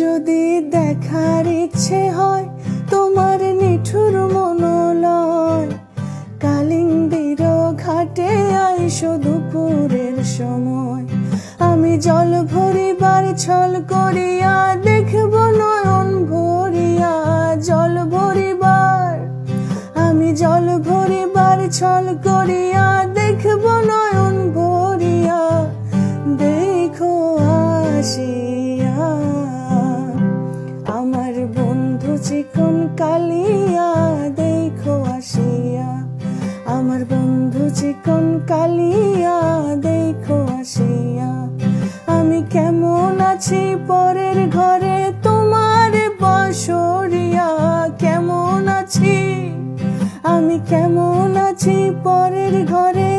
যদি দেখার ইচ্ছে হয় তোমার নিঠুর মনোলয়, কালিন্দির ঘাটে আইসো দুপুরের সময়। আমি জল ভরিবার ছল করিয়া দেখব নয়ন ভরিয়া, জল ভরিবার আমি জল ভরিবার ছল করিয়া দেখব নয়ন ভরিয়া। দেখো আসিয়া আমার বন্ধু চিকন কালিয়া, দেখো আসিয়া আমার বন্ধু চিকন কালিয়া, দেখো আসিয়া। আমি কেমন আছি পরের ঘরে তোমার বাঁশরিয়া, কেমন আছি আমি কেমন আছি পরের ঘরে